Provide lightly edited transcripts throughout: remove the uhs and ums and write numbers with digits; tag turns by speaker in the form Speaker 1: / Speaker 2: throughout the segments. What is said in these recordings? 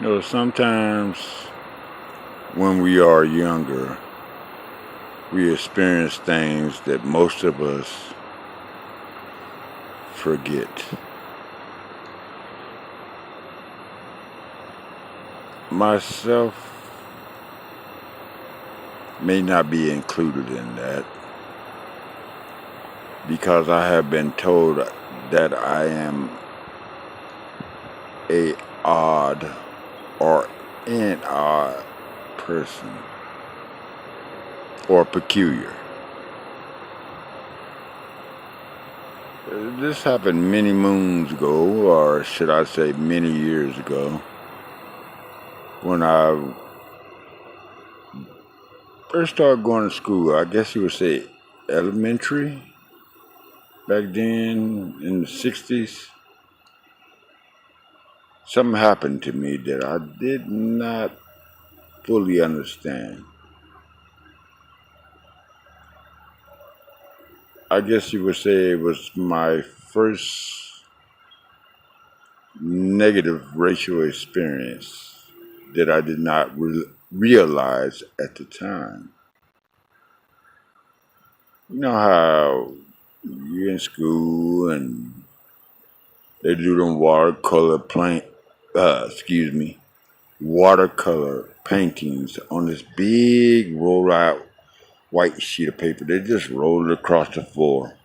Speaker 1: Sometimes when we are younger, we experience things that most of us forget. Myself may not be included in that because I have been told that I am a odd or an odd person or peculiar. This happened many moons ago, or should I say many years ago, when I first started going to school. I guess you would say elementary back then in the 60s. Something happened to me that I did not fully understand. I guess you would say it was my first negative racial experience that I did not realize at the time. You know how you're in school and they do them watercolor paintings on this big roll out white sheet of paper. They just roll it across the floor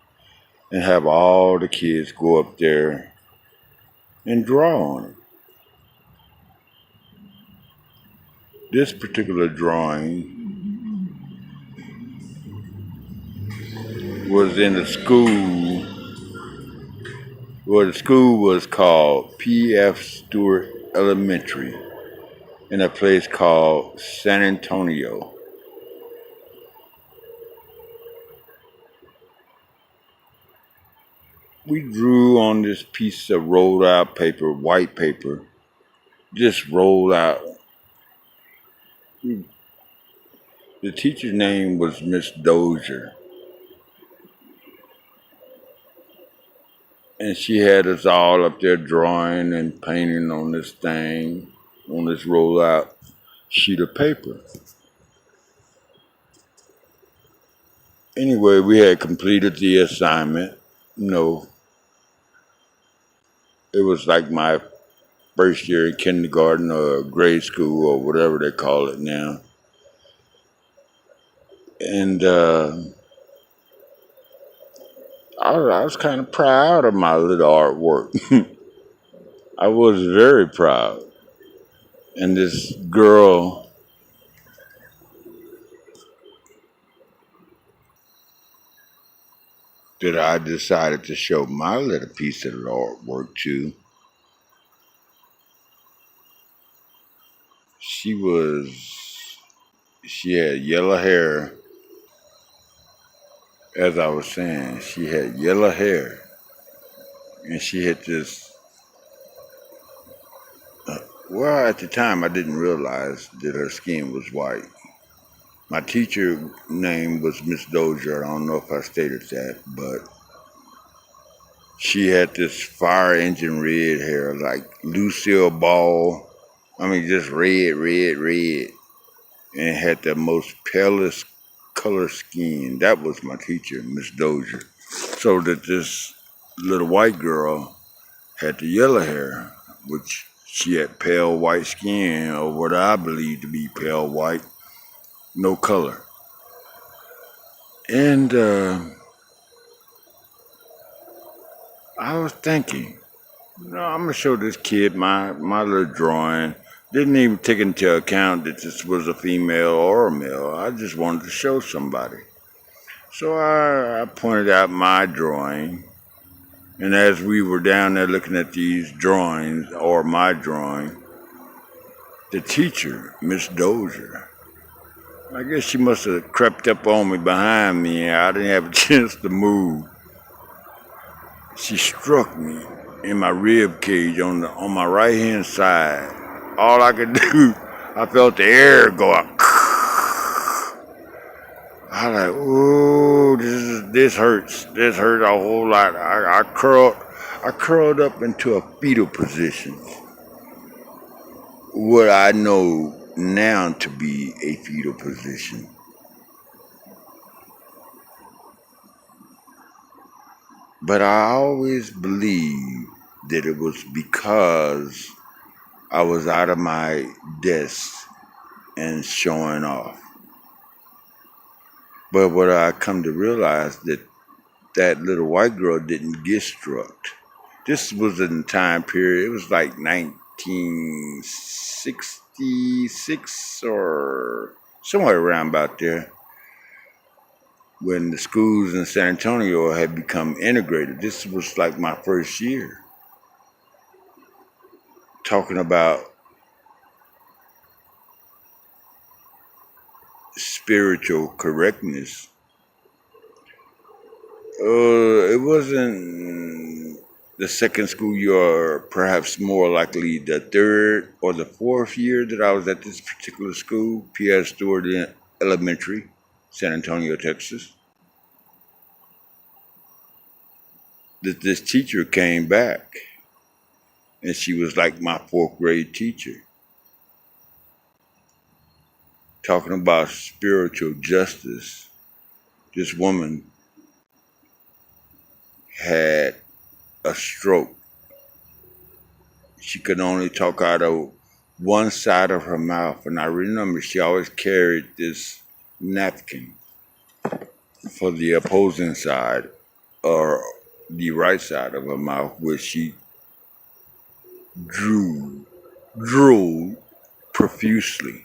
Speaker 1: and have all the kids go up there and draw on it. This particular drawing was in a school where the school was called P.F. Stewart Elementary in a place called San Antonio. We drew on this piece of rolled out paper, white paper, just rolled out. The teacher's name was Miss Dozer, and she had us all up there drawing and painting on this thing, on this rolled out sheet of paper. Anyway, we had completed the assignment. It was like my first year in kindergarten or grade school or whatever they call it now. And I was kind of proud of my little artwork. I was very proud. And this girl that I decided to show my little piece of the artwork to, she had yellow hair. As I was saying, she had yellow hair. And she had this, well, at the time I didn't realize that her skin was white. My teacher name was Miss Dozer. I don't know if I stated that, but she had this fire engine red hair, like Lucille Ball. I mean, just red, red, red. And had the most palest color skin. That was my teacher, Miss Dozer. So that this little white girl had the yellow hair, which she had pale white skin, or what I believe to be pale white, no color. And I was thinking, I'm gonna show this kid my little drawing. Didn't even take into account that this was a female or a male. I just wanted to show somebody. So I pointed out my drawing. And as we were down there looking at these drawings, or my drawing, the teacher, Miss Dozer, I guess she must have crept up on me behind me and I didn't have a chance to move. She struck me in my rib cage on my right hand side. All I could do, I felt the air go out. I was like, ooh, this hurts. This hurt a whole lot. I curled up into a fetal position. what I know now to be a fetal position. But I always believed that it was because I was out of my desk and showing off. But what I come to realize that little white girl didn't get struck. This was in the time period, it was like 1966 or somewhere around about there, when the schools in San Antonio had become integrated. This was like my first year. Talking about spiritual correctness. It wasn't the second school year, or perhaps more likely the third or the fourth year that I was at this particular school, Pierre Stewart Elementary, San Antonio, Texas, that this teacher came back, and she was like my fourth grade teacher, talking about spiritual justice. This woman had a stroke. She could only talk out of one side of her mouth, and I remember she always carried this napkin for the opposing side, or the right side of her mouth, where she drooled profusely.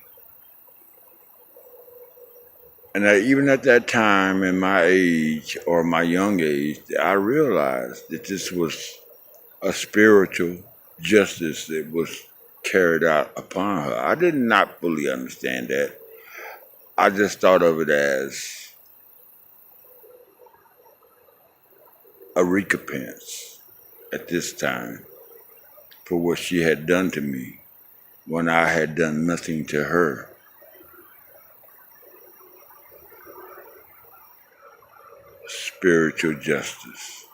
Speaker 1: And even at that time, in my age, or my young age, I realized that this was a spiritual justice that was carried out upon her. I did not fully understand that. I just thought of it as a recompense at this time for what she had done to me when I had done nothing to her. Spiritual justice.